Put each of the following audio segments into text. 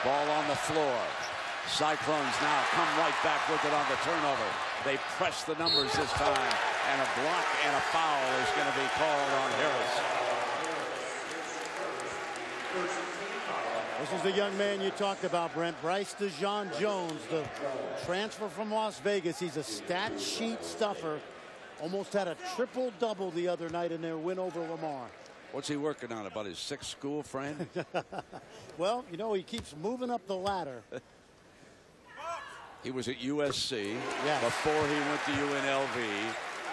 Ball on the floor. Cyclones now come right back with it on the turnover. They press the numbers this time, and a block and a foul is going to be called on Harris. This is the young man you talked about, Brent. Bryce Jones, the transfer from Las Vegas. He's a stat sheet stuffer. Almost had a triple-double the other night in their win over Lamar. What's he working on, about his sixth school friend? Well, you know, he keeps moving up the ladder. He was at USC yes. before he went to UNLV,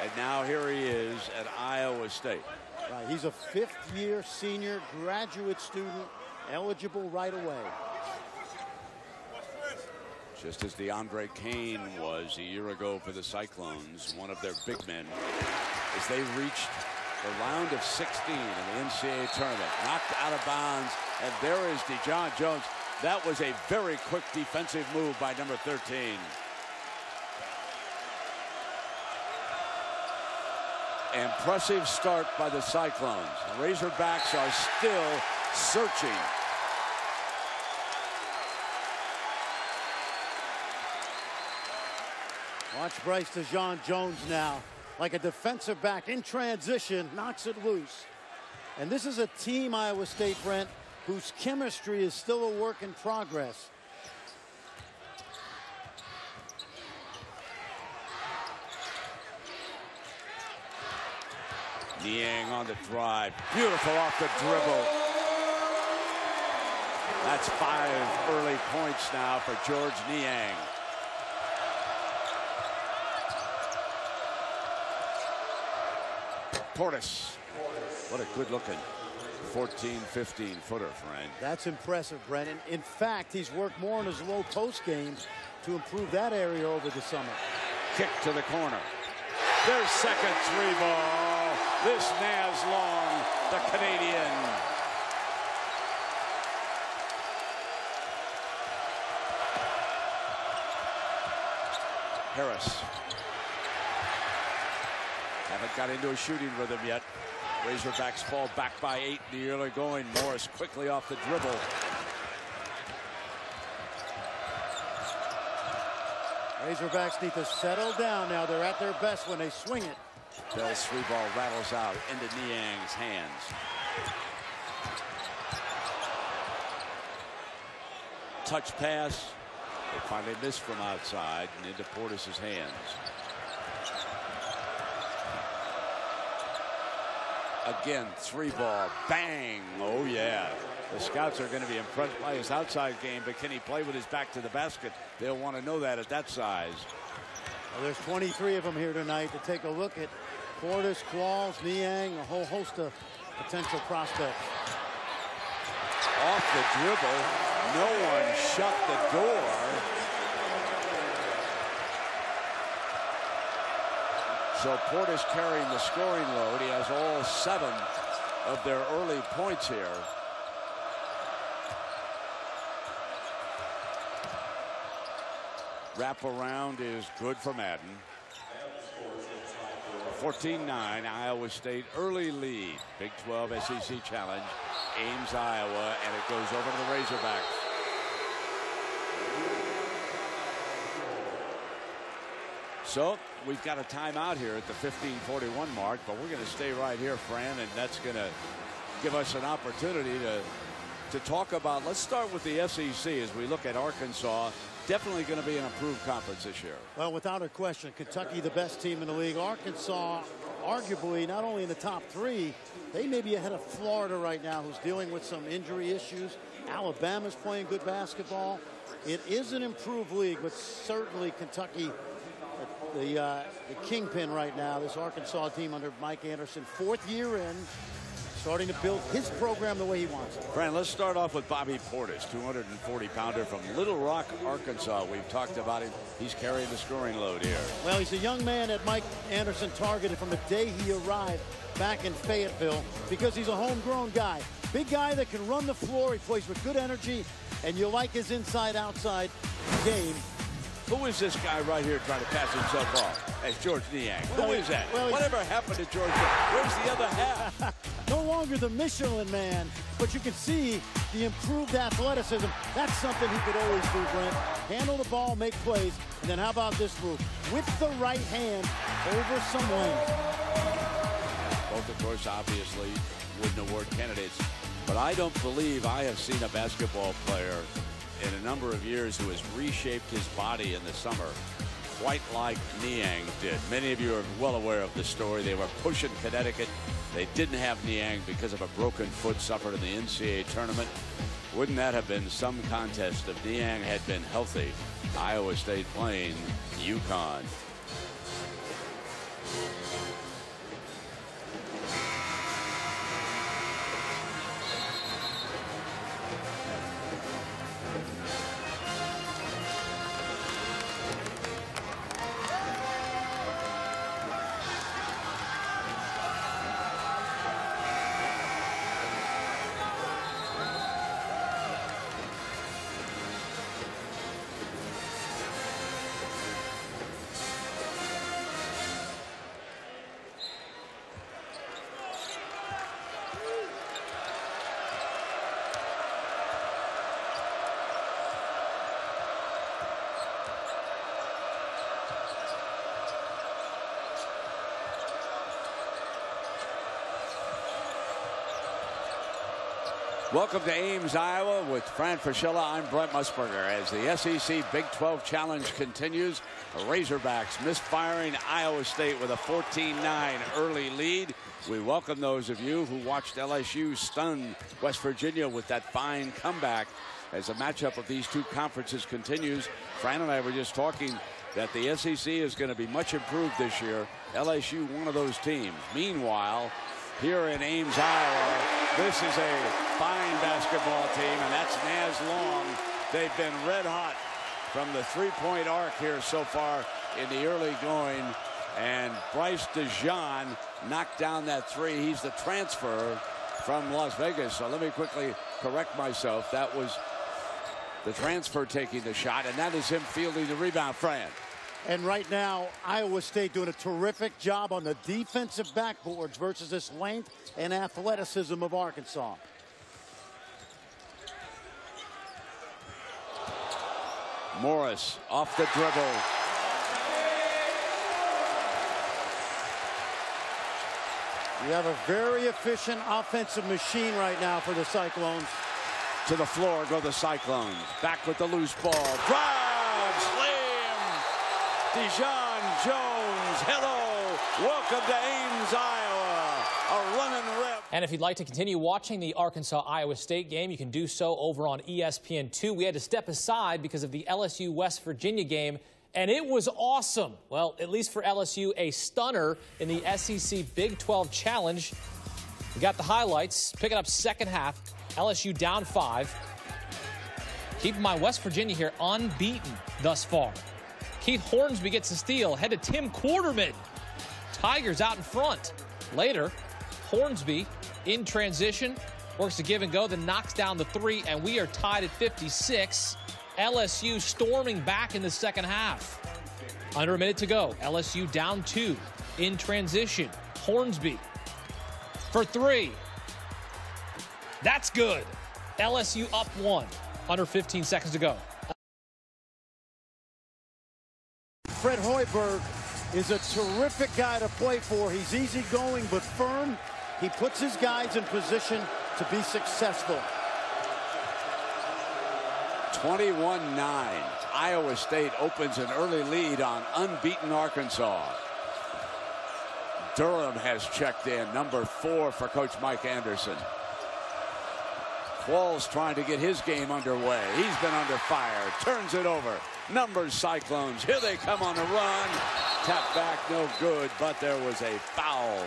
and now here he is at Iowa State. Right, he's a fifth-year senior graduate student, eligible right away. Just as DeAndre Kane was a year ago for the Cyclones, one of their big men, as they reached the round of 16 in the NCAA tournament, knocked out of bounds, and there is DeJohn Jones. That was a very quick defensive move by number 13. Impressive start by the Cyclones. Razorbacks are still searching. Watch Bryce DeJohn Jones now, like a defensive back in transition, knocks it loose. And this is a team, Iowa State, Brent, whose chemistry is still a work in progress. Niang on the drive. Beautiful off the dribble. That's 5 early points now for George Niang. Portis. What a good looking 14, 15 footer, friend. That's impressive, Brennan. In fact, he's worked more in his low post games to improve that area over the summer. Kick to the corner. Their second 3-ball. This Naz Long, the Canadian. Harris. Haven't got into a shooting rhythm yet. Razorbacks fall back by 8 in the early going. Morris quickly off the dribble. Razorbacks need to settle down now. They're at their best when they swing it. Bell's 3-ball rattles out into Niang's hands. Touch pass. They finally missed from outside and into Portis' hands. Again, 3-ball, bang. Oh, yeah. The scouts are going to be impressed by his outside game, but can he play with his back to the basket? They'll want to know that at that size. Well, there's 23 of them here tonight to take a look at Portis, Qualls, Niang, a whole host of potential prospects. Off the dribble, no one shut the door. So Portis carrying the scoring load. He has all 7 of their early points here. Wraparound is good for Madden. 14-9, Iowa State early lead. Big 12 SEC challenge. Ames, Iowa, and it goes over to the Razorbacks. So we've got a timeout here at the 15:41 mark, but we're going to stay right here, Fran, and that's going to give us an opportunity to talk about. Let's start with the SEC as we look at Arkansas. Definitely going to be an improved conference this year. Well, without a question, Kentucky the best team in the league. Arkansas arguably not only in the top 3, they may be ahead of Florida right now, who's dealing with some injury issues. Alabama's playing good basketball. It is an improved league, but certainly Kentucky the kingpin right now. This Arkansas team under Mike Anderson, 4th year in, starting to build his program the way he wants it. Fran, let's start off with Bobby Portis, 240-pounder from Little Rock, Arkansas. We've talked about him. He's carrying the scoring load here. Well, he's a young man that Mike Anderson targeted from the day he arrived back in Fayetteville because he's a homegrown guy. Big guy that can run the floor. He plays with good energy, and you like his inside-outside game. Who is this guy right here trying to pass himself off? That's George Niang. Who is that? Whatever happened to George? Where's the other half? No longer the Michelin man, but you can see the improved athleticism. That's something he could always do, Brent. Handle the ball, make plays, and then how about this move? With the right hand over some length. Both, of course, obviously Wooden Award candidates. But I don't believe I have seen a basketball player in a number of years who has reshaped his body in the summer quite like Niang did. Many of you are well aware of this story. They were pushing Connecticut. They didn't have Niang because of a broken foot suffered in the NCAA tournament. Wouldn't that have been some contest if Niang had been healthy? Iowa State playing UConn. Welcome to Ames, Iowa with Fran Fraschilla. I'm Brent Musburger as the SEC Big 12 Challenge continues. The Razorbacks misfiring Iowa State with a 14-9 early lead. We welcome those of you who watched LSU stun West Virginia with that fine comeback as the matchup of these two conferences continues. Fran and I were just talking that the SEC is going to be much improved this year. LSU, one of those teams. Meanwhile, here in Ames, Iowa, this is a fine basketball team, and that's Naz Long. They've been red hot from the three-point arc here so far in the early going, and Bryce DeJean knocked down that three. He's the transfer from Las Vegas. So let me quickly correct myself. That was the transfer taking the shot, and that is him fielding the rebound. Fran. And right now, Iowa State doing a terrific job on the defensive backboards versus this length and athleticism of Arkansas. Morris off the dribble. You have a very efficient offensive machine right now for the Cyclones. To the floor go the Cyclones. Back with the loose ball. Drive, slam. DeJean Jones, hello. Welcome to Ames, Iowa. A running rip. And if you'd like to continue watching the Arkansas-Iowa State game, you can do so over on ESPN2. We had to step aside because of the LSU-West Virginia game, and it was awesome. Well, at least for LSU, a stunner in the SEC Big 12 Challenge. We got the highlights. Picking up second half. LSU down 5. Keeping my West Virginia here unbeaten thus far. Keith Hornsby gets a steal. Head to Tim Quarterman. Tigers out in front. Later, Hornsby in transition. Works to give and go, then knocks down the three, and we are tied at 56. LSU storming back in the second half. Under a minute to go. LSU down 2 in transition. Hornsby for 3. That's good. LSU up 1. Under 15 seconds to go. Fred Hoiberg is a terrific guy to play for. He's easygoing but firm. He puts his guys in position to be successful. 21-9. Iowa State opens an early lead on unbeaten Arkansas. Durham has checked in, number 4 for Coach Mike Anderson. Qualls trying to get his game underway. He's been under fire. Turns it over. Numbers Cyclones. Here they come on the run. Tap back, no good, but there was a foul.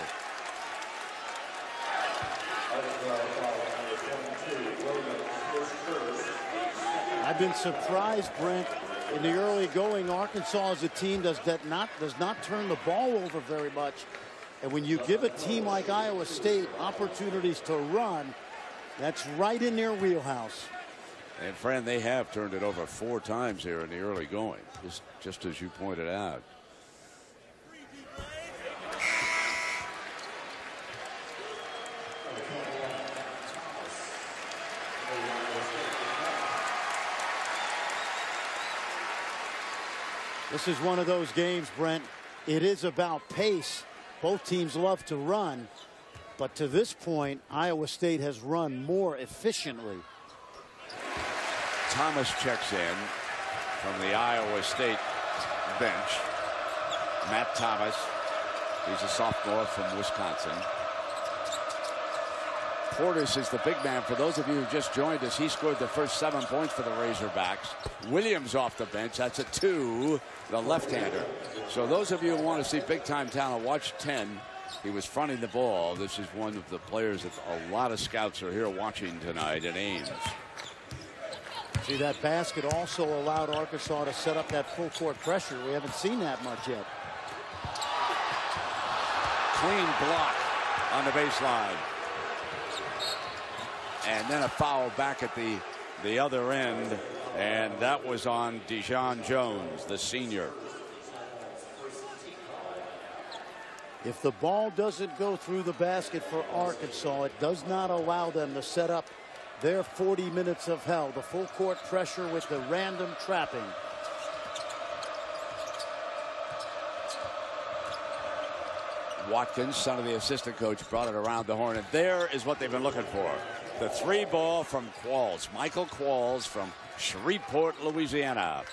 I've been surprised, Brent, in the early going. Arkansas as a team does not turn the ball over very much. And when you give a team like Iowa State opportunities to run, that's right in their wheelhouse. And, Fran, they have turned it over 4 times here in the early going, just as you pointed out. This is one of those games, Brent. It is about pace. Both teams love to run. But to this point, Iowa State has run more efficiently. Thomas checks in from the Iowa State bench. Matt Thomas. He's a sophomore from Wisconsin. Portis is the big man. For those of you who just joined us, he scored the first 7 points for the Razorbacks. Williams off the bench. That's a 2, the left-hander. So those of you who want to see big-time talent, watch 10. He was fronting the ball. This is one of the players that a lot of scouts are here watching tonight in Ames. See, that basket also allowed Arkansas to set up that full-court pressure. We haven't seen that much yet. Clean block on the baseline. And then a foul back at the other end, and that was on Dijon Jones, the senior. If the ball doesn't go through the basket for Arkansas, it does not allow them to set up their 40 minutes of hell. The full court pressure with the random trapping. Watkins, son of the assistant coach, brought it around the horn, and there is what they've been looking for. The 3 ball from Qualls. Michael Qualls from Shreveport, Louisiana.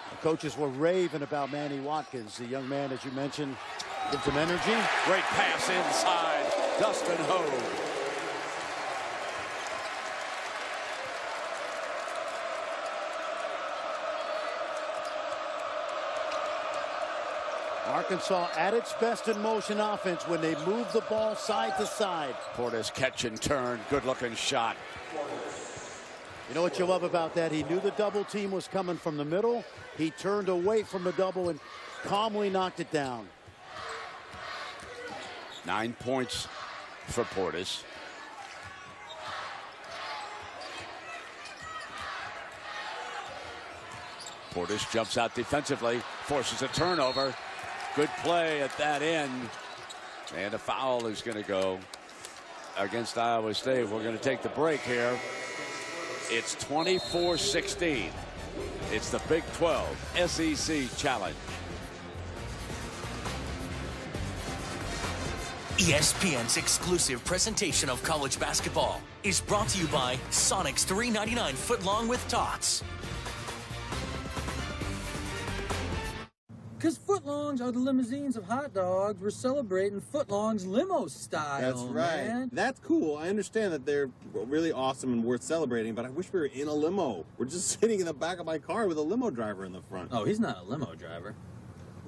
The coaches were raving about Manny Watkins. The young man, as you mentioned, gives him energy. Great pass inside. Dustin Hogue. Arkansas at its best in motion offense when they move the ball side to side. Portis catch and turn. Good looking shot. You know what you love about that? He knew the double team was coming from the middle. He turned away from the double and calmly knocked it down. 9 points for Portis. Portis jumps out defensively, forces a turnover. Good play at that end. And a foul is going to go against Iowa State. We're going to take the break here. It's 24-16. It's the Big 12 SEC Challenge. ESPN's exclusive presentation of college basketball is brought to you by Sonic's $3.99 footlong with tots. Because footlongs are the limousines of hot dogs. We're celebrating footlongs limo style. That's right. Man. That's cool. I understand that they're really awesome and worth celebrating, but I wish we were in a limo. We're just sitting in the back of my car with a limo driver in the front. Oh, he's not a limo driver.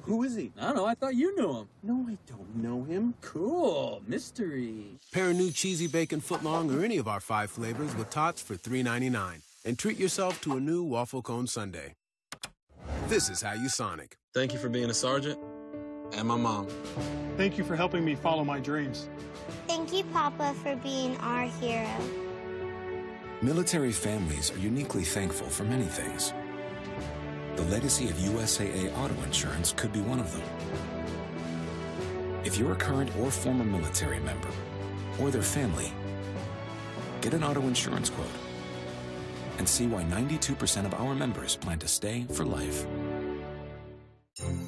Who is he? I don't know. I thought you knew him. No, I don't know him. Cool. Mystery. Pair a new cheesy bacon footlong or any of our 5 flavors with tots for $3.99. And treat yourself to a new waffle cone sundae. This is how you Sonic. Thank you for being a sergeant and my mom. Thank you for helping me follow my dreams. Thank you, Papa, for being our hero. Military families are uniquely thankful for many things. The legacy of USAA auto insurance could be one of them. If you're a current or former military member or their family, get an auto insurance quote and see why 92% of our members plan to stay for life.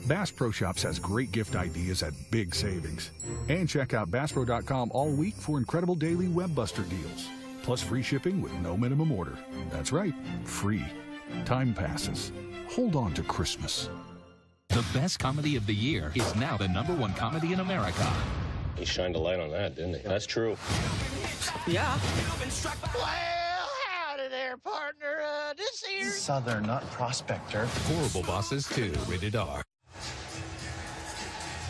Bass Pro Shops has great gift ideas at big savings. And check out BassPro.com all week for incredible daily webbuster deals. Plus free shipping with no minimum order. That's right, free. Time passes. Hold on to Christmas. The best comedy of the year is now the #1 comedy in America. He shined a light on that, didn't he? That's true. Yeah. Well, howdy there, partner. This here Southern, not Prospector. Horrible Bosses 2, rated R.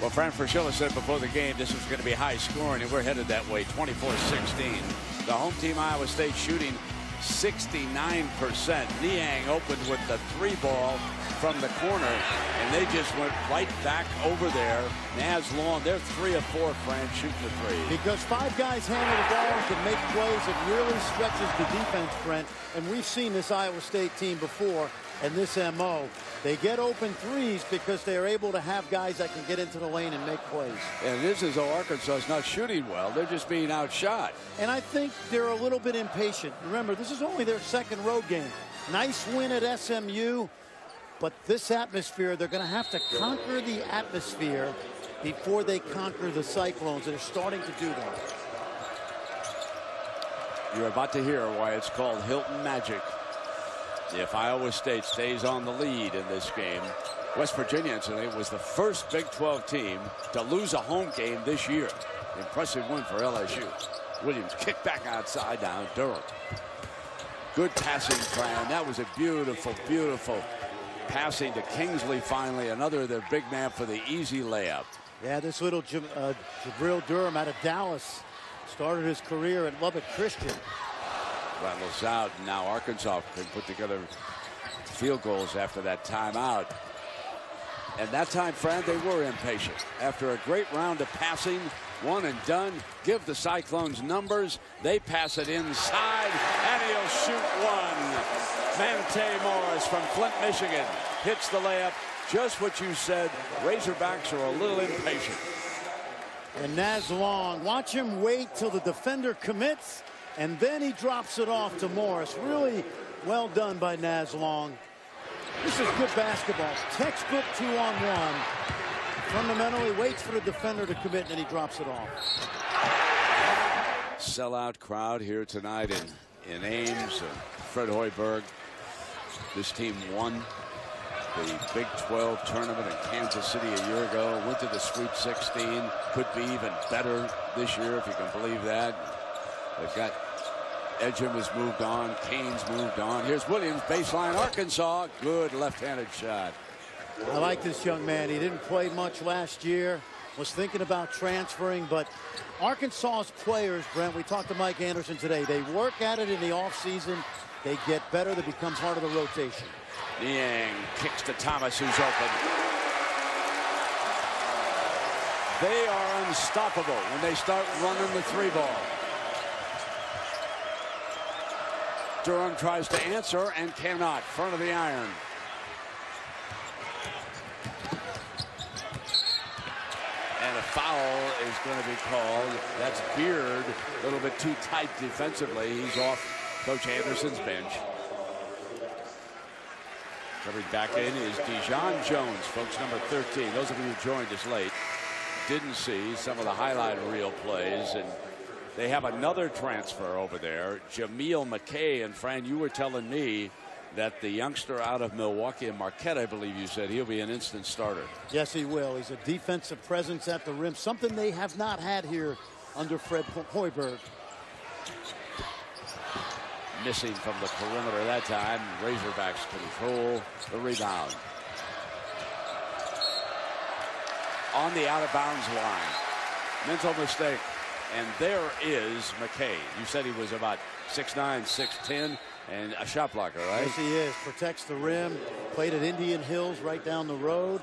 Well, Fran Fraschilla said before the game this was going to be high scoring, and we're headed that way, 24-16. The home team, Iowa State, shooting 69%. Niang opened with the 3 ball. from the corner, and they just went right back over there. Naz Long, they're 3 of 4, Fran, shooting the three. Because 5 guys handle the ball and can make plays, it really stretches the defense, Brent. And we've seen this Iowa State team before, and this MO. They get open threes because they're able to have guys that can get into the lane and make plays. And this is Arkansas is not shooting well. They're just being outshot. And I think they're a little bit impatient. Remember, this is only their second road game. Nice win at SMU, but this atmosphere, they're going to have to conquer the atmosphere before they conquer the Cyclones. They're starting to do that. You're about to hear why it's called Hilton Magic. If Iowa State stays on the lead in this game, West Virginia, incidentally, was the first Big 12 team to lose a home game this year. Impressive win for LSU. Williams kicked back outside now. Durham. Good passing plan. That was a beautiful, beautiful passing to Kingsley finally. Another of their big man for the easy layup. Yeah, this little Jabril Durham out of Dallas started his career at Lubbock Christian. Rattles out, and now Arkansas can put together field goals after that timeout. And that time, Fran, they were impatient. After a great round of passing, one and done, give the Cyclones numbers. They pass it inside, and he'll shoot one. Mante Morris from Flint, Michigan, hits the layup. Just what you said, Razorbacks are a little impatient. And Naz Long, watch him wait till the defender commits, and then he drops it off to Morris. Really well done by Naz Long. This is good basketball. Textbook 2-on-1. Fundamentally waits for the defender to commit, and then he drops it off. Sellout crowd here tonight in Ames. Fred Hoiberg. This team won the Big 12 tournament in Kansas City a year ago. Went to the Sweet 16. Could be even better this year, if you can believe that. They've got Edgem has moved on. Kane's moved on. Here's Williams, baseline, Arkansas. Good left-handed shot. I like this young man. He didn't play much last year. Was thinking about transferring, but Arkansas's players, Brent, we talked to Mike Anderson today. They work at it in the offseason. They get better. They become part of the rotation. Niang kicks to Thomas, who's open. They are unstoppable when they start running the three ball. Durham tries to answer and cannot. Front of the iron. And a foul is going to be called. That's Beard. A little bit too tight defensively. He's off Coach Anderson's bench. Coming back in is Dijon Jones, folks, number 13. Those of you who joined us late didn't see some of the highlight reel plays, and they have another transfer over there, Jameel McKay. And Fran, you were telling me that the youngster out of Milwaukee and Marquette, I believe you said, he'll be an instant starter. Yes, he will. He's a defensive presence at the rim, something they have not had here under Fred Hoiberg. Missing from the perimeter that time. Razorbacks control the rebound. On the out-of-bounds line. Mental mistake. And there is McKay. You said he was about 6'9", 6'10", and a shot blocker, right? Yes, he is. Protects the rim. Played at Indian Hills right down the road.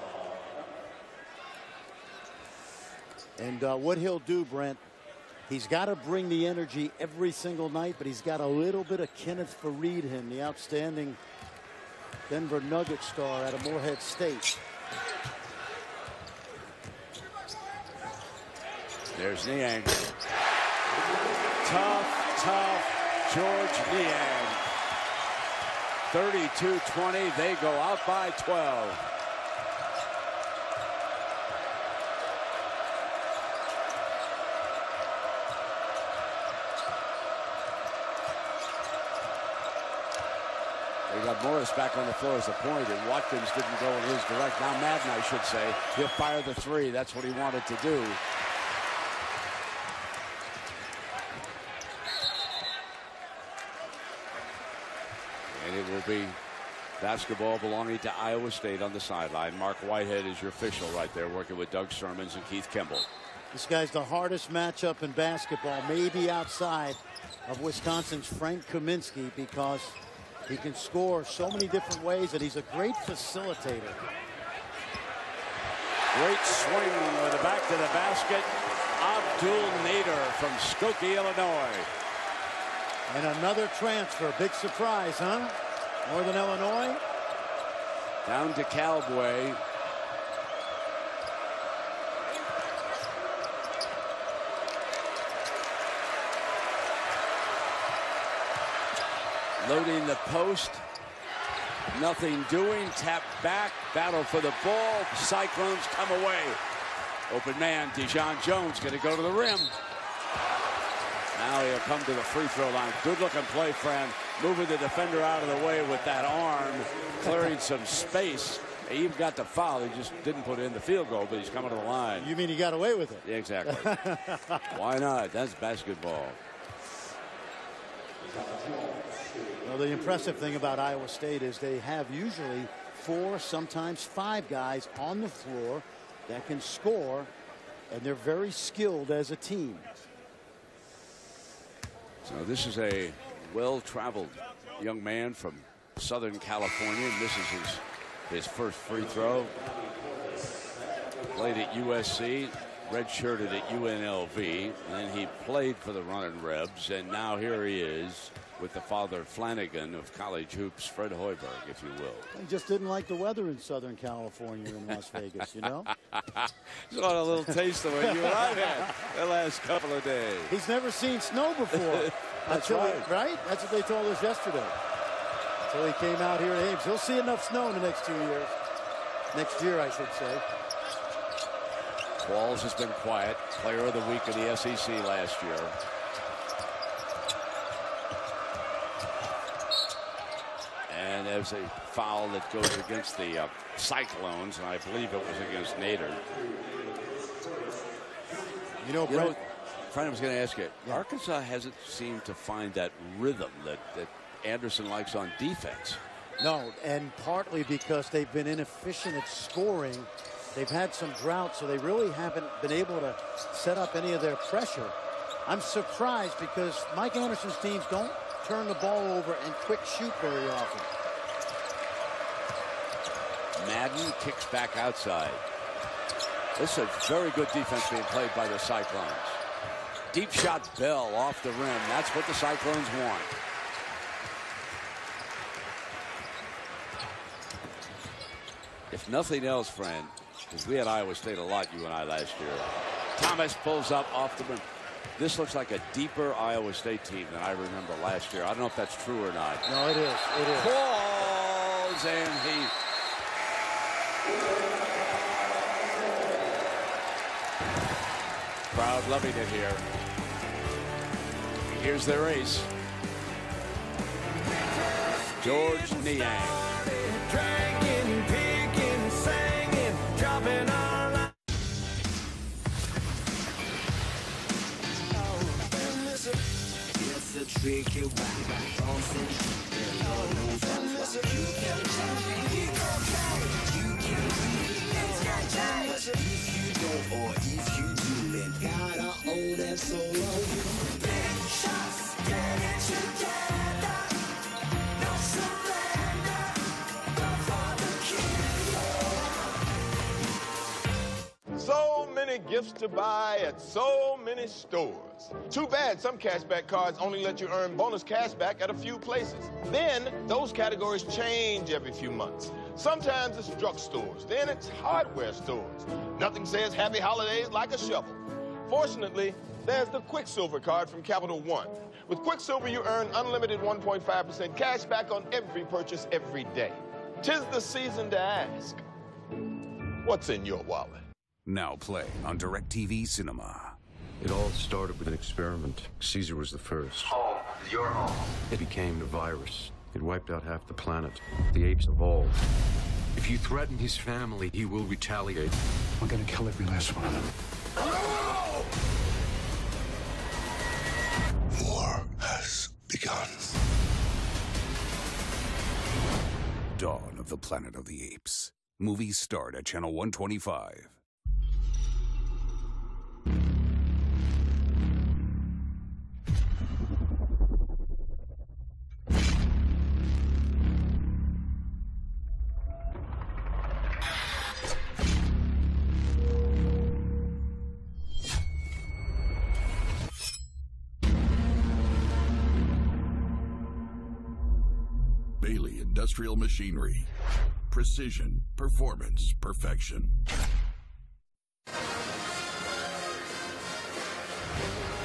And what he'll do, Brent, he's got to bring the energy every single night, but he's got a little bit of Kenneth Fareed him, the outstanding Denver Nugget star out of Morehead State. There's Niang. Tough George Niang. 32-20. They go out by 12. They got Morris back on the floor as a point, and Watkins didn't go in his direct. Now Madden, I should say, he'll fire the three. That's what he wanted to do. And it will be basketball belonging to Iowa State on the sideline. Mark Whitehead is your official right there, working with Doug Sermons and Keith Kimball. This guy's the hardest matchup in basketball, maybe outside of Wisconsin's Frank Kaminsky, because He can score so many different ways, and he's a great facilitator. Great swing with the back to the basket. Abdul Nader from Skokie, Illinois. And another transfer. Big surprise, huh? Northern Illinois. Down to Cowboy. Loading the post. Nothing doing. Tap back. Battle for the ball. Cyclones come away. Open man. Dijon Jones going to go to the rim. Now he'll come to the free throw line. Good looking play, Fran. Moving the defender out of the way with that arm. Clearing some space. He even got the foul. He just didn't put in the field goal, but he's coming to the line. You mean he got away with it? Yeah, exactly. Why not? That's basketball. Well, the impressive thing about Iowa State is they have usually 4, sometimes 5 guys on the floor that can score, and they're very skilled as a team. So this is a well-traveled young man from Southern California, and this is his first free throw. Played at USC, redshirted at UNLV, and then he played for the Runnin' Rebs, and now here he is with the father Flanagan of college hoops, Fred Hoiberg, if you will. He just didn't like the weather in Southern California in Las Vegas, you know? Just want a little taste of what you and I had the last couple of days. He's never seen snow before. That's right. Right? That's what they told us yesterday. Until he came out here to Ames. He'll see enough snow in the next 2 years. Next year, I should say. Walls has been quiet. Player of the week in the SEC last year. And there's a foul that goes against the Cyclones, and I believe it was against Nader. You know, Brett, Fred, I was going to ask you, Arkansas hasn't seemed to find that rhythm that Anderson likes on defense. No, and partly because they've been inefficient at scoring. They've had some drought, so they really haven't been able to set up any of their pressure. I'm surprised because Mike Anderson's teams don't turn the ball over and quick shoot very often. Madden kicks back outside. This is a very good defense being played by the Cyclones. Deep shot Bell off the rim. That's what the Cyclones want. If nothing else, friend, because we had Iowa State a lot, you and I, last year. Thomas pulls up off the rim. This looks like a deeper Iowa State team than I remember last year. I don't know if that's true or not. No, it is. It is. Falls, and he... Crowd loving it here. Here's their ace. George Niang. Drinking, picking, singing, dropping all out. It's a tricky if you don't or if you do, then gotta own that solo. Big shots, get it together. No surrender. Go for the kill. So many gifts to buy at so many stores. Too bad some cashback cards only let you earn bonus cashback at a few places. Then those categories change every few months. Sometimes it's drugstores, then it's hardware stores. Nothing says happy holidays like a shovel. Fortunately, there's the Quicksilver card from Capital One. With Quicksilver, you earn unlimited 1.5% cash back on every purchase every day. 'Tis the season to ask, what's in your wallet? Now play on DirecTV Cinema. It all started with an experiment. Caesar was the first. Home is your home. It became a virus. It wiped out half the planet. The apes evolved. If you threaten his family, he will retaliate. We're gonna kill every last one of them. War has begun. Dawn of the Planet of the Apes. Movies start at Channel 125. Daily Industrial Machinery. Precision, performance, perfection.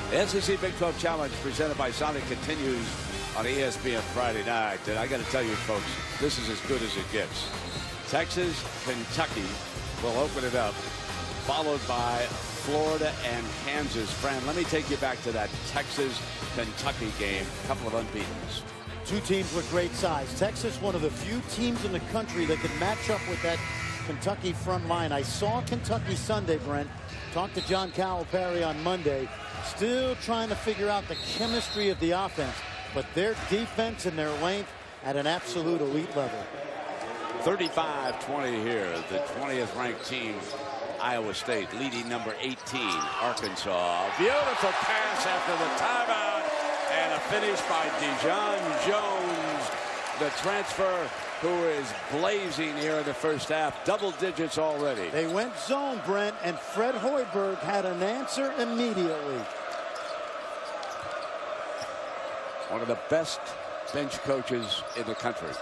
The SEC Big 12 Challenge presented by Sonic continues on ESPN Friday night. And I got to tell you, folks, this is as good as it gets. Texas, Kentucky will open it up, followed by Florida and Kansas. Fran, let me take you back to that Texas-Kentucky game. A couple of unbeatens. Two teams with great size. Texas, one of the few teams in the country that can match up with that Kentucky front line. I saw Kentucky Sunday, Brent. Talked to John Calipari on Monday. Still trying to figure out the chemistry of the offense. But their defense and their length at an absolute elite level. 35-20 here. The 20th ranked team, Iowa State, leading number 18, Arkansas. Beautiful pass after the timeout. And a finish by Dijon Jones, the transfer who is blazing here in the first half. Double digits already. They went zone, Brent, and Fred Hoiberg had an answer immediately. One of the best bench coaches in the country.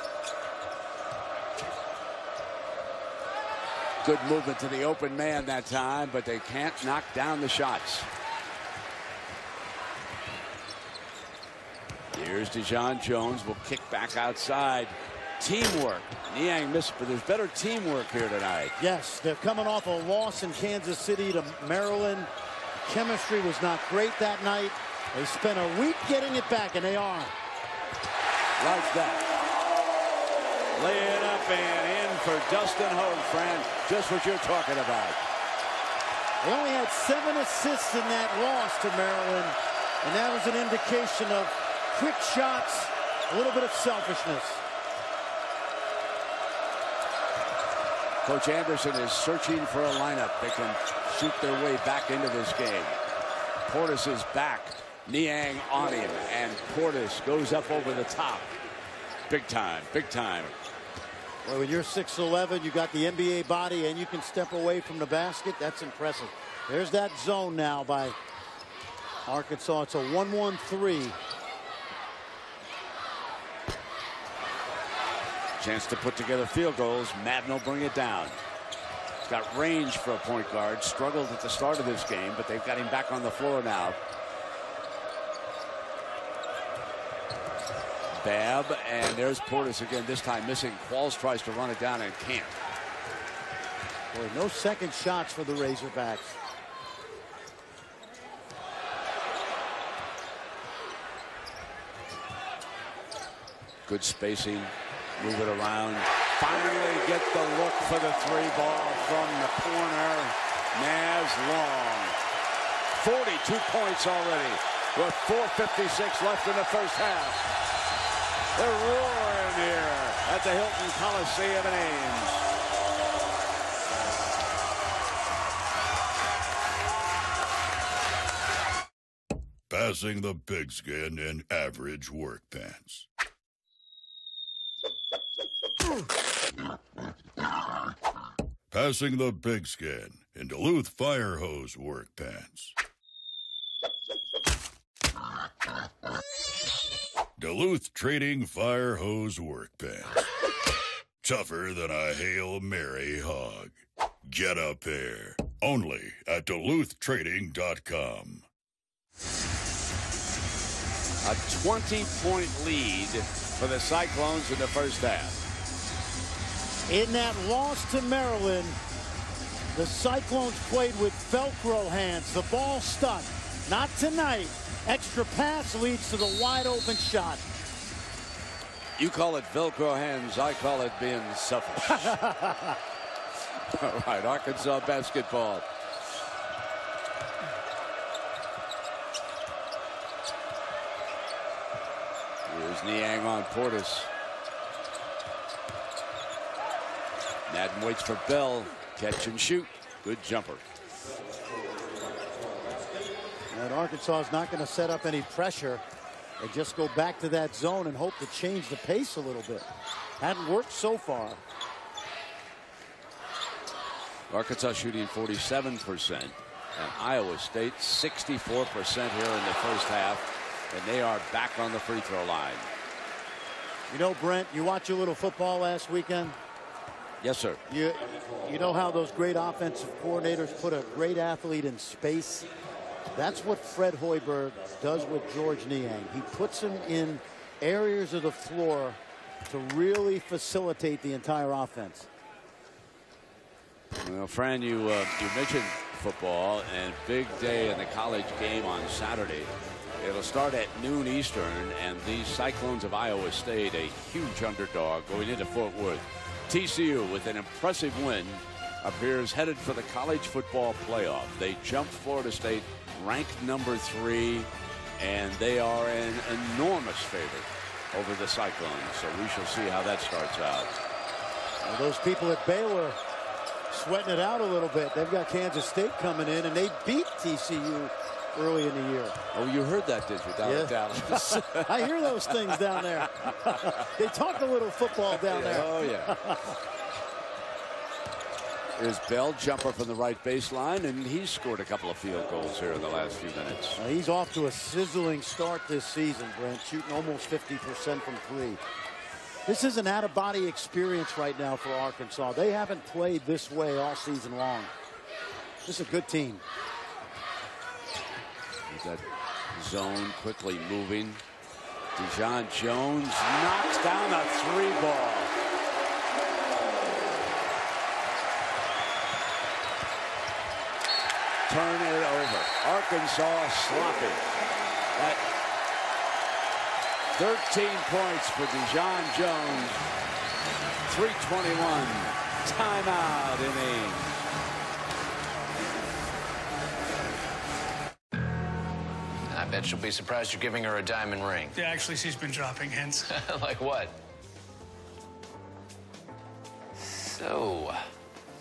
Good movement to the open man that time, but they can't knock down the shots. Here's Dijon Jones, will kick back outside. Teamwork. Niang missed, but there's better teamwork here tonight. Yes, they're coming off a loss in Kansas City to Maryland. Chemistry was not great that night. They spent a week getting it back, and they are. Like that. Lay it up and in for Dustin Hogue, Fran. Just what you're talking about. They only had 7 assists in that loss to Maryland, and that was an indication of quick shots, a little bit of selfishness. Coach Anderson is searching for a lineup that can shoot their way back into this game. Portis is back. Niang on him, and Portis goes up over the top. Big time, big time. Well, when you're 6'11", you got the NBA body, and you can step away from the basket. That's impressive. There's that zone now by Arkansas. It's a 1-1-3. Chance to put together field goals. Madden will bring it down. He's got range for a point guard. Struggled at the start of this game, but they've got him back on the floor now. Babb, and there's Portis again, this time missing. Qualls tries to run it down and can't. Boy, no second shots for the Razorbacks. Good spacing. Move it around. Finally get the look for the 3-ball from the corner. Naz long. 42 points already with 4:56 left in the first half. They're roaring here at the Hilton Coliseum in Ames. Passing the pigskin in average work pants. Passing the pigskin in Duluth fire hose work pants. Duluth Trading Fire Hose Work Pants. Tougher than a Hail Mary hog. Get a pair. Only at DuluthTrading.com. A 20-point lead for the Cyclones in the first half. In that loss to Maryland, the Cyclones played with Velcro hands. The ball stuck. Not tonight. Extra pass leads to the wide open shot. You call it Velcro hands. I call it being selfish. All right, Arkansas basketball. Here's Niang on Portis. Madden waits for Bell. Catch and shoot. Good jumper. And Arkansas is not going to set up any pressure and just go back to that zone and hope to change the pace a little bit. Hadn't worked so far. Arkansas shooting 47%, and Iowa State 64% here in the first half, and they are back on the free throw line. You know, Brent, you watch a little football last weekend. Yes, sir. You know how those great offensive coordinators put a great athlete in space? That's what Fred Hoiberg does with George Niang. He puts him in areas of the floor to really facilitate the entire offense. Well, Fran, you mentioned football, and big day in the college game on Saturday. It'll start at noon Eastern, and these Cyclones of Iowa State, a huge underdog going into Fort Worth. TCU, with an impressive win, appears headed for the college football playoff. They jumped Florida State, ranked #3, and they are an enormous favorite over the Cyclones. So we shall see how that starts out. Well, those people at Baylor sweating it out a little bit. They've got Kansas State coming in, and they beat TCU early in the year. Oh, you heard that, did you, down in Dallas? I hear those things down there. They talk a little football down there. Oh, yeah. Here's Bell, jumper from the right baseline, and he's scored a couple of field goals here in the last few minutes. He's off to a sizzling start this season, Brent, shooting almost 50% from 3. This is an out-of-body experience right now for Arkansas. They haven't played this way all season long. This is a good team. That zone quickly moving. Dijon Jones knocks down a 3-ball. Turn it over. Arkansas sloppy. At 13 points for Dijon Jones. 3:21. Timeout in Ames. I bet she'll be surprised you're giving her a diamond ring. Yeah, actually, she's been dropping hints. Like what? So,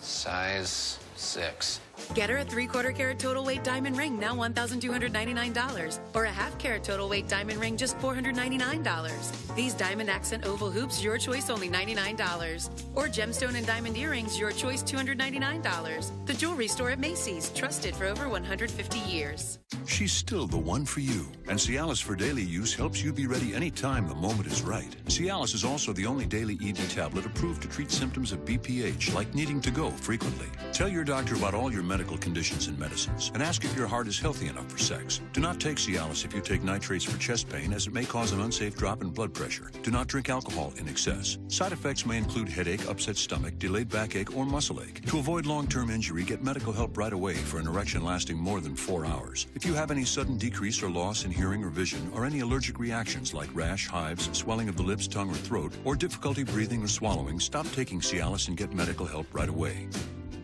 size 6. Get her a 3/4 carat total weight diamond ring, now $1,299, or a 1/2 carat total weight diamond ring, just $499. These diamond accent oval hoops, your choice, only $99. Or gemstone and diamond earrings, your choice, $299. The jewelry store at Macy's, trusted for over 150 years. She's still the one for you, and Cialis for daily use helps you be ready anytime the moment is right. Cialis is also the only daily ED tablet approved to treat symptoms of BPH, like needing to go frequently. Tell your doctor about all your medical conditions and medicines, and ask if your heart is healthy enough for sex. Do not take Cialis if you take nitrates for chest pain, as it may cause an unsafe drop in blood pressure. Do not drink alcohol in excess. Side effects may include headache, upset stomach, delayed backache, or muscle ache. To avoid long-term injury, get medical help right away for an erection lasting more than 4 hours. If you have any sudden decrease or loss in hearing or vision, or any allergic reactions like rash, hives, swelling of the lips, tongue, or throat, or difficulty breathing or swallowing, stop taking Cialis and get medical help right away.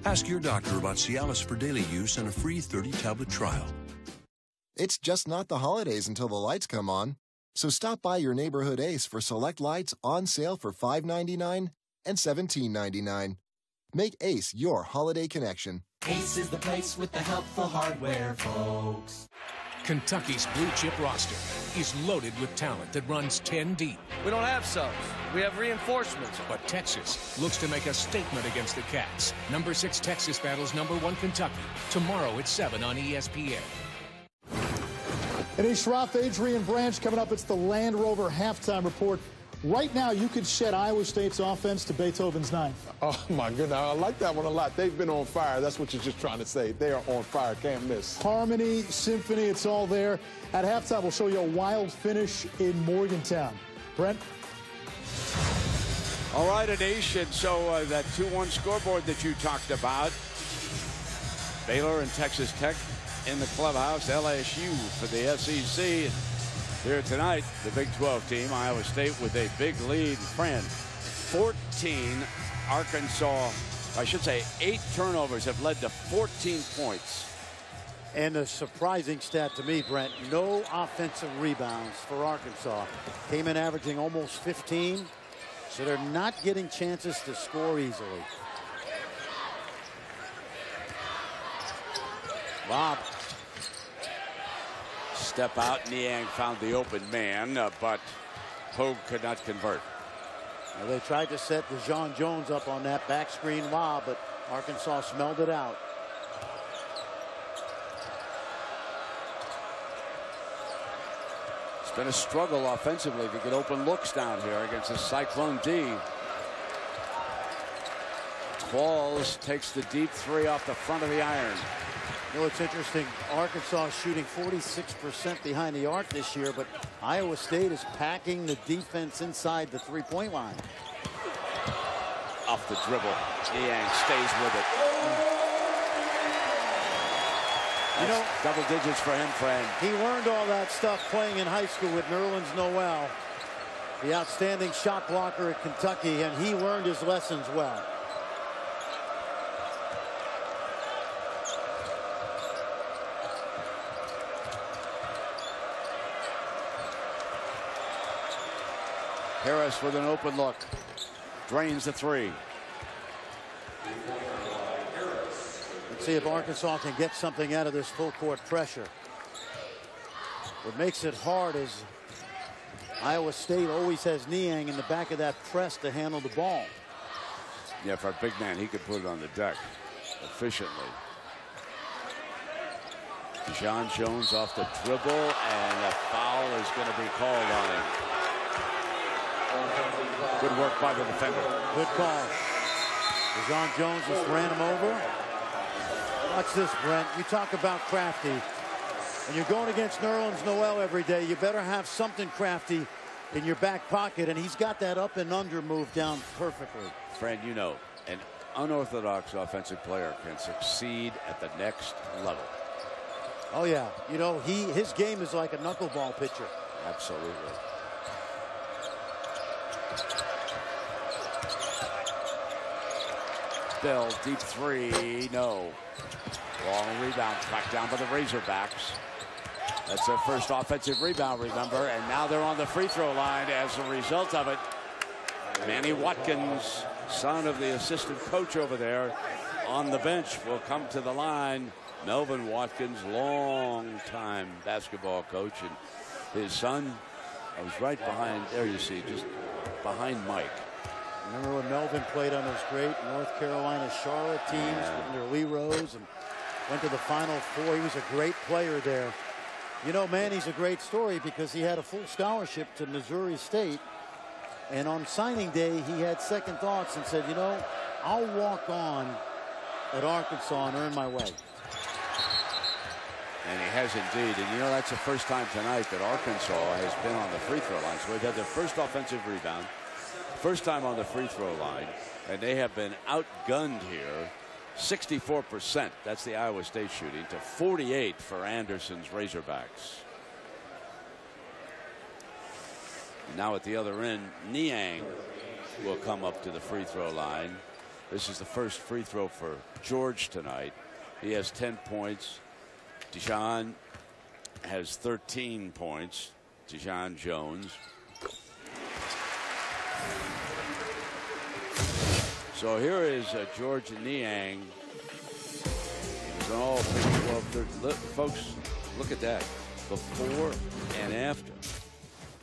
Ask your doctor about Cialis for daily use and a free 30-tablet trial. It's just not the holidays until the lights come on. So stop by your neighborhood Ace for select lights on sale for $5.99 and $17.99. Make Ace your holiday connection. Ace is the place with the helpful hardware, folks. Kentucky's blue chip roster is loaded with talent that runs 10 deep. We don't have subs. We have reinforcements. But Texas looks to make a statement against the Cats. Number 6 Texas battles number 1 Kentucky. Tomorrow at 7 on ESPN. Eddie Schroff, Adrian Branch coming up. It's the Land Rover halftime report. Right now, you could shed Iowa State's offense to Beethoven's 9th. Oh, my goodness. I like that one a lot. They've been on fire. That's what you're just trying to say. They are on fire. Can't miss. Harmony, symphony, it's all there. At halftime, we'll show you a wild finish in Morgantown. Brent? All right, a nation. So that 2-1 scoreboard that you talked about. Baylor and Texas Tech in the clubhouse. LSU for the SEC. Here tonight, the Big 12 team, Iowa State, with a big lead. Friend, 14 Arkansas, I should say 8 turnovers have led to 14 points. And a surprising stat to me, Brent, no offensive rebounds for Arkansas. Came in averaging almost 15, so they're not getting chances to score easily. Bob. Step out. Niang found the open man, but Hogue could not convert. Well, they tried to set Dijon Jones up on that back screen lob, but Arkansas smelled it out. It's been a struggle offensively to get open looks down here against the Cyclone D. Qualls takes the deep three off the front of the iron. You know, it's interesting. Arkansas is shooting 46% behind the arc this year, but Iowa State is packing the defense inside the three-point line. Off the dribble. Niang stays with it. You know, double digits for him, friend. He learned all that stuff playing in high school with Nerlens Noel, the outstanding shot blocker at Kentucky, and he learned his lessons well. Harris with an open look. Drains the three. Let's see if Arkansas can get something out of this full court pressure. What makes it hard is Iowa State always has Niang in the back of that press to handle the ball. Yeah, for a big man, he could put it on the deck efficiently. John Jones off the dribble, and a foul is going to be called on him. Good work by the defender. Good call. John Jones just ran him over. Watch this, Brent. You talk about crafty. When you're going against Nerlens Noel every day, you better have something crafty in your back pocket, and he's got that up and under move down perfectly. Friend, you know, an unorthodox offensive player can succeed at the next level. Oh, yeah. You know, his game is like a knuckleball pitcher. Absolutely. Bell, deep three, no. Long rebound, tracked down by the Razorbacks. That's their first offensive rebound, remember, and now they're on the free throw line as a result of it. Manny Watkins, son of the assistant coach over there on the bench, will come to the line. Melvin Watkins, long-time basketball coach, and his son, I was right behind, there you see, just behind Mike. Remember when Melvin played on those great North Carolina Charlotte teams under Lee Rose and went to the Final Four. He was a great player there. You know, Manny's a great story because he had a full scholarship to Missouri State. And on signing day, he had second thoughts and said, you know, I'll walk on at Arkansas and earn my way. And he has indeed. And, you know, that's the first time tonight that Arkansas has been on the free throw line. So they've had their first offensive rebound. First time on the free throw line, and they have been outgunned here. 64%, that's the Iowa State shooting, to 48 for Anderson's Razorbacks. Now at the other end, Niang will come up to the free throw line. This is the first free throw for George tonight. He has 10 points. Dijon has 13 points. Dijon Jones. So here is George Niang. He was all 12, 13. Look, folks, look at that. Before and after.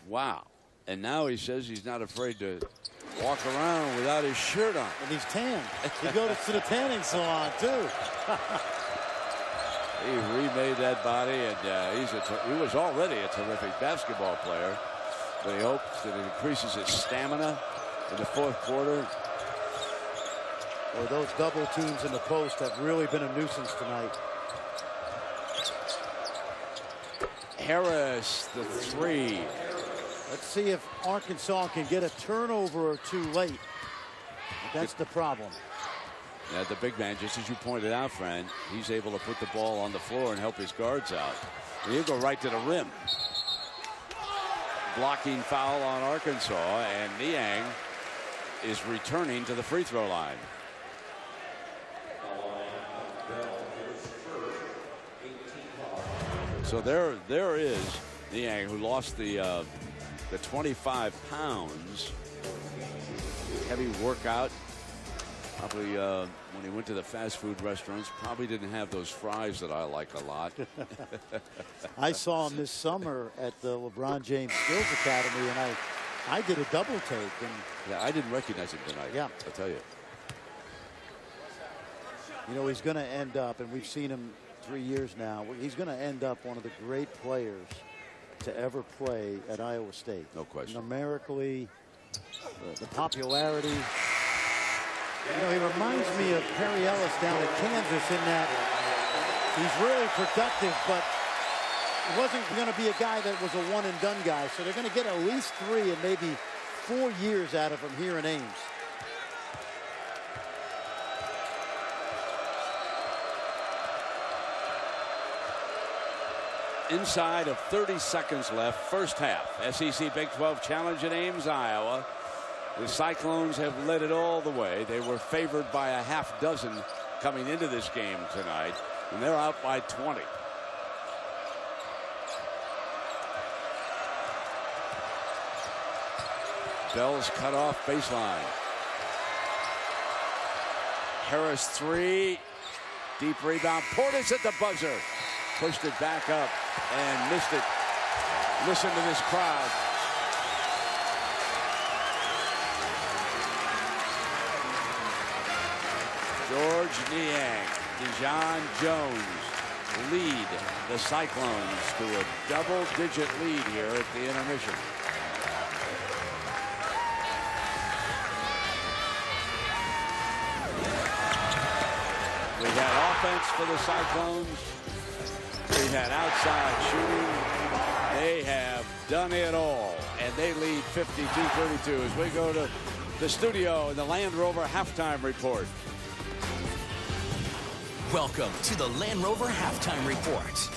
Wow. And now he says he's not afraid to walk around without his shirt on. And he's tan. He goes to the tanning salon, too. He remade that body, and he was already a terrific basketball player. But he hopes that it increases his stamina in the fourth quarter. Or those double teams in the post have really been a nuisance tonight. Harris, the three. Let's see if Arkansas can get a turnover or two late. That's the problem. Yeah, the big man, just as you pointed out, friend, he's able to put the ball on the floor and help his guards out. And he'll go right to the rim. Blocking foul on Arkansas, and Niang is returning to the free throw line. So there is Niang, who lost the 25 pounds. Heavy workout. Probably when he went to the fast food restaurants, probably didn't have those fries that I like a lot. I saw him this summer at the LeBron James Skills Academy, and I did a double take. And yeah, I didn't recognize him tonight. Yeah, I'll tell you. You know, he's going to end up, and we've seen him 3 years now, he's going to end up one of the great players to ever play at Iowa State. No question. Numerically, the popularity. You know, he reminds me of Perry Ellis down at Kansas in that he's really productive, but he wasn't going to be a guy that was a one-and-done guy. So they're going to get at least 3 and maybe 4 years out of him here in Ames. Inside of 30 seconds left, first half. SEC Big 12 Challenge in Ames, Iowa. The Cyclones have led it all the way. They were favored by a half dozen coming into this game tonight, and they're out by 20. Bell's cut off baseline. Harris 3. Deep rebound. Portis at the buzzer. Pushed it back up and missed it. Listen to this crowd. George Niang, Dijon Jones lead the Cyclones to a double-digit lead here at the intermission. We had offense for the Cyclones. We had outside shooting. They have done it all, and they lead 52-32 as we go to the studio in the Land Rover halftime report. Welcome to the Land Rover halftime report.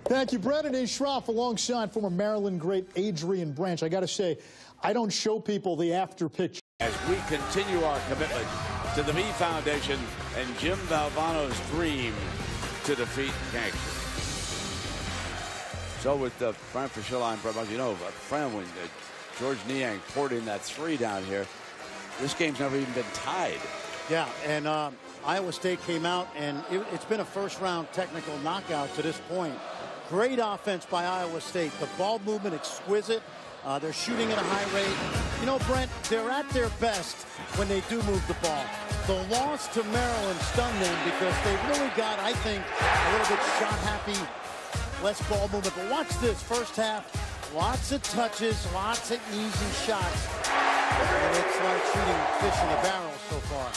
Thank you, Brendan A. Schroff, alongside former Maryland great Adrian Branch. I got to say, I don't show people the after picture. As we continue our commitment to the V Foundation and Jim Valvano's dream to defeat cancer. So with the Fran Fischelheim, you know, Fran, when George Niang poured in that 3 down here, this game's never even been tied. Yeah, and Iowa State came out, and it's been a first-round technical knockout to this point. Great offense by Iowa State. The ball movement exquisite. They're shooting at a high rate. You know, Brent, they're at their best when they do move the ball. The loss to Maryland stunned them because they really got, I think, a little bit shot-happy, less ball movement. But watch this, first half, lots of touches, lots of easy shots. And it's like shooting fish in a barrel so far.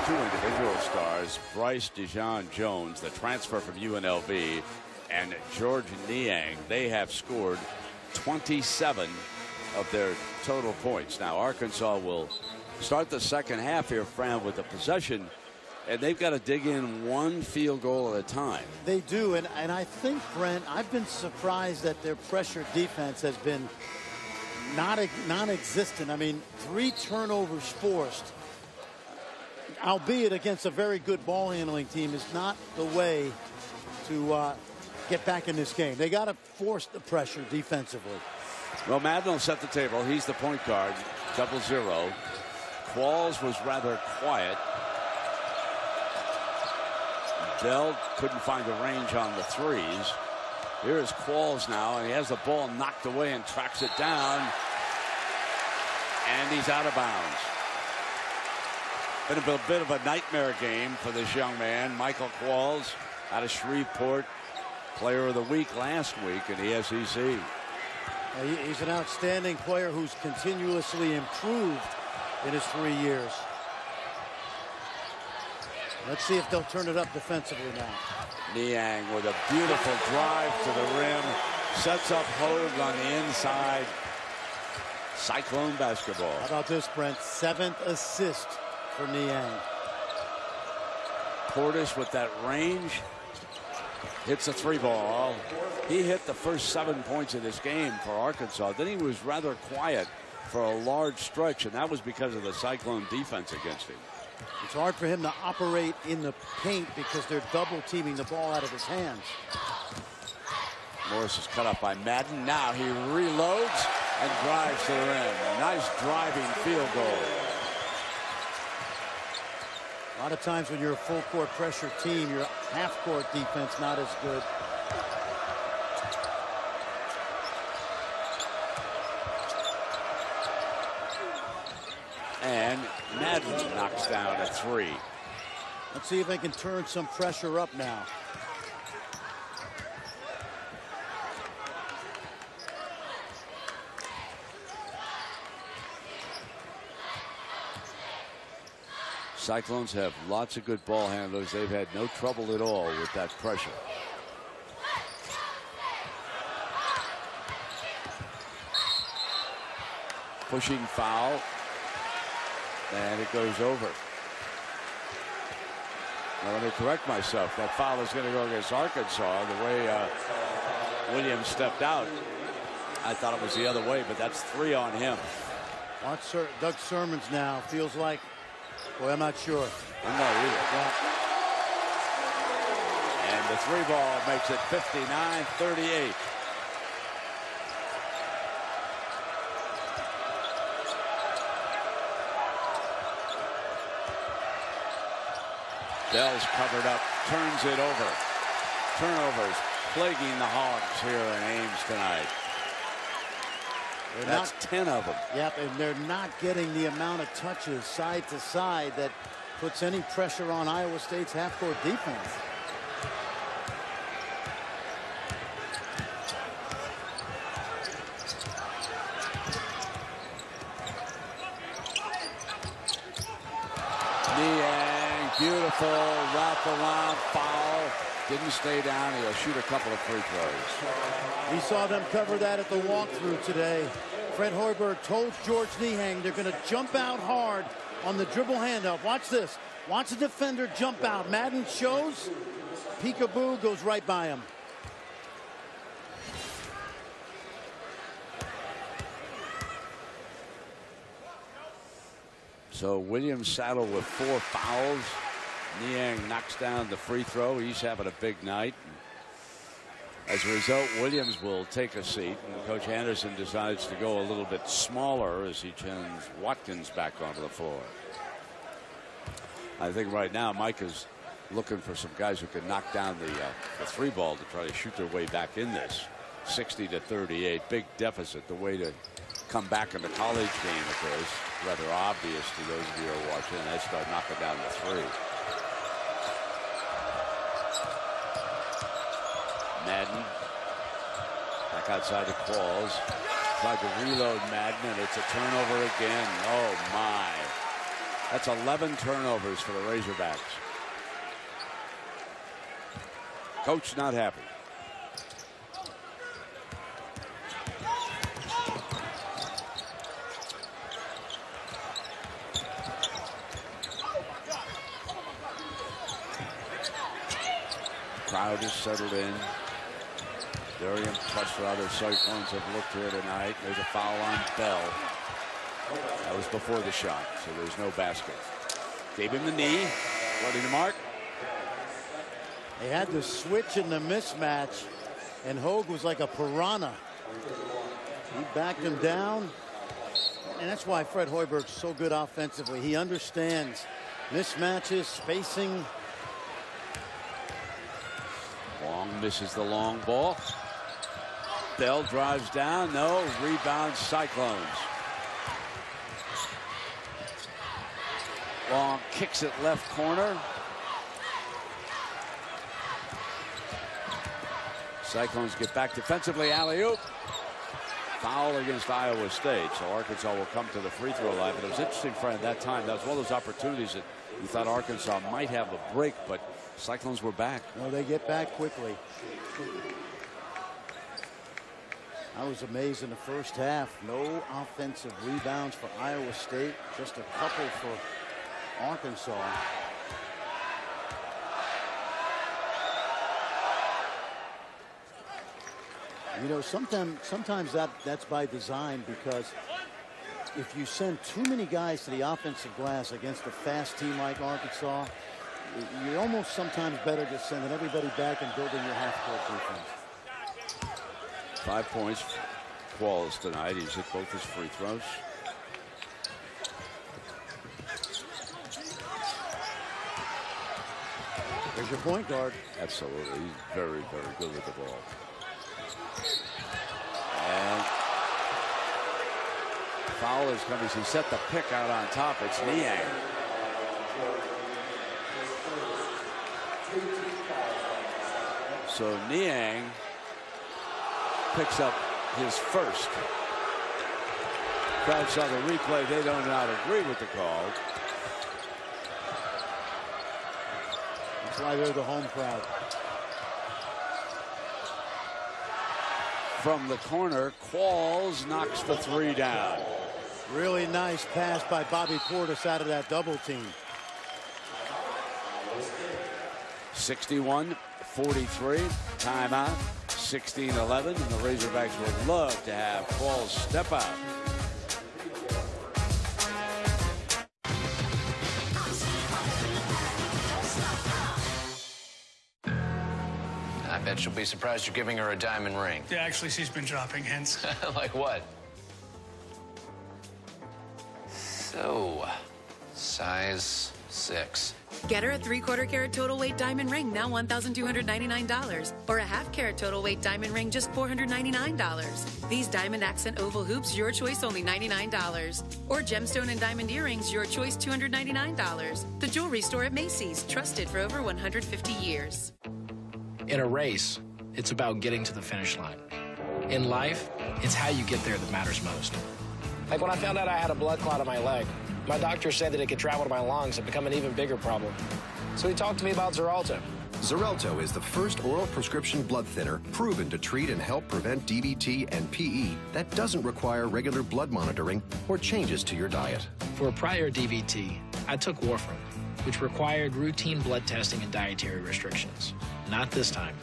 Two individual stars, Bryce Dijon Jones, the transfer from UNLV, and George Niang. They have scored 27 of their total points. Now, Arkansas will start the second half here, Fran, with the possession, and they've got to dig in 1 field goal at a time. They do, and I think, Brent, I've been surprised that their pressure defense has been non-existent. I mean, 3 turnovers forced, albeit against a very good ball handling team, is not the way to get back in this game. They got to force the pressure defensively. Well, Madden will set the table. He's the point guard, 0-0. Qualls was rather quiet. Bell couldn't find the range on the 3s. Here's Qualls now, and he has the ball knocked away and tracks it down. And he's out of bounds. Been a bit of a nightmare game for this young man, Michael Qualls, out of Shreveport. Player of the week last week in the SEC. He's an outstanding player who's continuously improved in his 3 years. Let's see if they'll turn it up defensively now. Niang with a beautiful drive to the rim. Sets up Hogue on the inside. Cyclone basketball. How about this, Brent? 7th assist for Niang. Portis with that range. Hits a 3 ball. He hit the first 7 points of this game for Arkansas. Then he was rather quiet for a large stretch, and that was because of the Cyclone defense against him. It's hard for him to operate in the paint because they're double teaming the ball out of his hands. Morris is cut off by Madden. Now he reloads and drives to the rim. Nice driving field goal. A lot of times when you're a full court pressure team, your half court defense not as good. And Madden knocks down a 3. Let's see if they can turn some pressure up now. Cyclones have lots of good ball handlers. They've had no trouble at all with that pressure. Pushing foul. And it goes over. Now let me correct myself. That foul is going to go against Arkansas. The way Williams stepped out, I thought it was the other way, but that's 3 on him. Watch Doug Sermons now. Feels like, boy, I'm not sure. I'm not either. Yeah. And the 3 ball makes it 59-38. Bell's covered up, turns it over. Turnovers plaguing the Hogs here in Ames tonight. That's 10 of them. Yep, and they're not getting the amount of touches side to side that puts any pressure on Iowa State's half-court defense. Beautiful wrap-around foul. Didn't stay down. He'll shoot a couple of free throws. We saw them cover that at the walkthrough today. Fred Hoiberg told George Niehang they're going to jump out hard on the dribble handoff. Watch this. Watch the defender jump out. Madden shows. Peekaboo goes right by him. So Williams saddled with 4 fouls. Niang knocks down the free throw. He's having a big night. As a result, Williams will take a seat, and Coach Anderson decides to go a little bit smaller as he turns Watkins back onto the floor. I think right now Mike is looking for some guys who can knock down the 3 ball to try to shoot their way back in this. 60-38, big deficit. The way to come back in the college game, of course, rather obvious to those of you who are watching. They start knocking down the 3. Madden back outside the Qualls. Tried to reload Madden, and it's a turnover again. Oh my. That's 11 turnovers for the Razorbacks. Coach not happy. Crowd is settled in. Very impressed with how the Cyclones have looked here tonight. There's a foul on Bell. That was before the shot, so there's no basket. Gave him the knee. Ready to mark. They had the switch in the mismatch, and Hogue was like a piranha. He backed him down, and that's why Fred Hoiberg's so good offensively. He understands mismatches, spacing. Long misses the long ball. Bell drives down. No. Rebound Cyclones. Long kicks it left corner. Cyclones get back defensively. Alley-oop. Foul against Iowa State. So Arkansas will come to the free throw line. But it was interesting, Fred, at that time. That was one of those opportunities that you thought Arkansas might have a break, but Cyclones were back. No, they get back quickly. I was amazed in the first half. No offensive rebounds for Iowa State. Just a couple for Arkansas. You know, sometimes that's by design, because if you send too many guys to the offensive glass against a fast team like Arkansas, you're almost sometimes better just sending everybody back and building your half-court defense. 5 points for Qualls tonight. He's hit both his free throws. There's your point guard. Absolutely. He's very, very good with the ball. And foul is coming. He set the pick out on top. It's Niang. So Niang picks up his first. Crowd saw the replay. They do not agree with the call. That's why they're the home crowd. From the corner, Qualls knocks the three down. Really nice pass by Bobby Portis out of that double team. 61-43, timeout, 16-11, and the Razorbacks would love to have Qualls step out. I bet she'll be surprised you're giving her a diamond ring. Yeah, actually, she's been dropping hints. Like what? So, size 6. Get her a 3/4 carat total weight diamond ring, now $1,299, or a 1/2 carat total weight diamond ring, just $499. These diamond accent oval hoops, your choice, only $99. Or gemstone and diamond earrings, your choice, $299. The jewelry store at Macy's, trusted for over 150 years. In a race, it's about getting to the finish line. In life, it's how you get there that matters most. Like when I found out I had a blood clot on my leg, my doctor said that it could travel to my lungs and become an even bigger problem. So he talked to me about Xarelto. Xarelto is the first oral prescription blood thinner proven to treat and help prevent DVT and PE that doesn't require regular blood monitoring or changes to your diet. For a prior DVT, I took warfarin, which required routine blood testing and dietary restrictions. Not this time.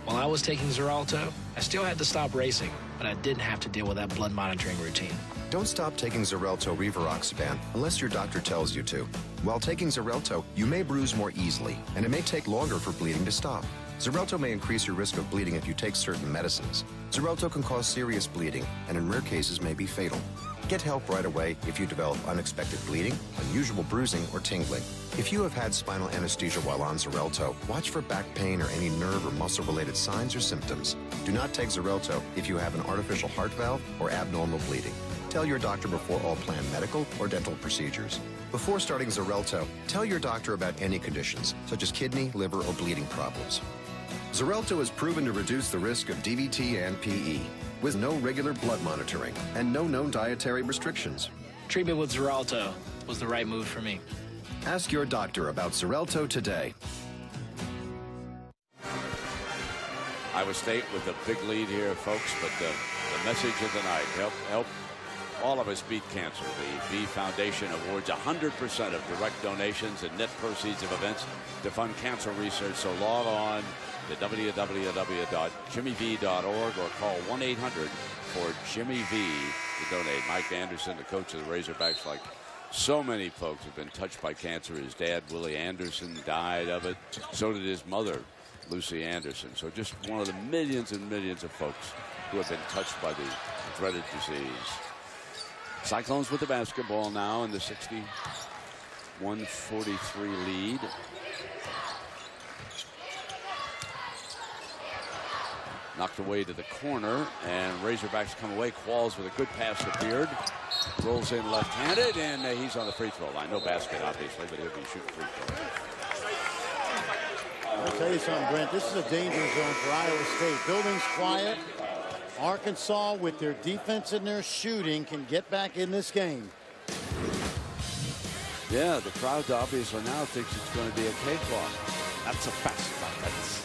While I was taking Xarelto, I still had to stop racing, but I didn't have to deal with that blood monitoring routine. Don't stop taking Xarelto Rivaroxaban unless your doctor tells you to. While taking Xarelto, you may bruise more easily, and it may take longer for bleeding to stop. Xarelto may increase your risk of bleeding if you take certain medicines. Xarelto can cause serious bleeding, and in rare cases may be fatal. Get help right away if you develop unexpected bleeding, unusual bruising, or tingling. If you have had spinal anesthesia while on Xarelto, watch for back pain or any nerve or muscle-related signs or symptoms. Do not take Xarelto if you have an artificial heart valve or abnormal bleeding. Tell your doctor before all planned medical or dental procedures. Before starting Xarelto, tell your doctor about any conditions, such as kidney, liver, or bleeding problems. Xarelto is proven to reduce the risk of DVT and PE, with no regular blood monitoring and no known dietary restrictions. Treatment with Xarelto was the right move for me. Ask your doctor about Xarelto today. Iowa State with a big lead here, folks, but the message of the night, help all of us beat cancer. The B Foundation awards 100% of direct donations and net proceeds of events to fund cancer research. So log on to www.jimmyv.org or call 1-800-4-JIMMY-V to donate. Mike Anderson, the coach of the Razorbacks, like so many folks, have been touched by cancer. His dad, Willie Anderson, died of it. So did his mother, Lucy Anderson. So just one of the millions and millions of folks who have been touched by the dreaded disease. Cyclones with the basketball now in the 61-43 lead. Knocked away to the corner, and Razorbacks come away. Qualls with a good pass to Beard. Rolls in left-handed, and he's on the free throw line. No basket, obviously, but he'll be shooting free throw. I'll tell you something, Brent. This is a danger zone for Iowa State. Building's quiet. Arkansas, with their defense and their shooting, can get back in this game. Yeah, the crowd obviously now thinks it's going to be a cakewalk. That's a fast offense.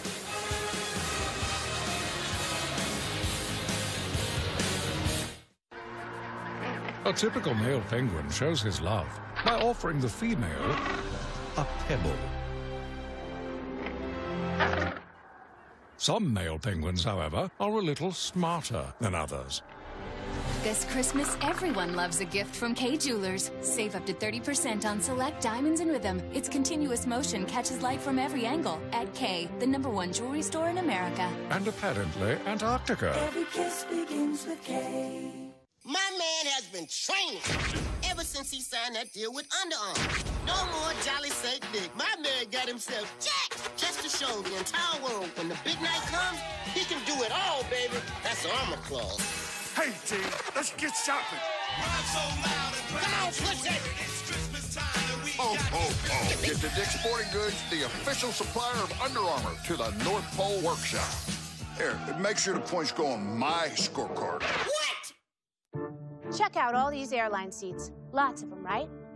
A typical male penguin shows his love by offering the female a pebble. Some male penguins, however, are a little smarter than others. This Christmas, everyone loves a gift from Kay Jewelers. Save up to 30% on select diamonds and rhythm. Its continuous motion catches light from every angle. At Kay, the #1 jewelry store in America. And apparently Antarctica. Every kiss begins with K. My man has been training ever since he signed that deal with Under Armour. No more Jolly St. Dick. My man got himself jacked just to show the entire world when the big night comes, he can do it all, baby. That's Armor Clause. Hey, T, let's get shopping. Come on, push it. Oh, oh, oh. Get to Dick's Sporting Goods, the official supplier of Under Armour to the North Pole Workshop. Here, make sure the points go on my scorecard. Check out all these airline seats. Lots of them, right?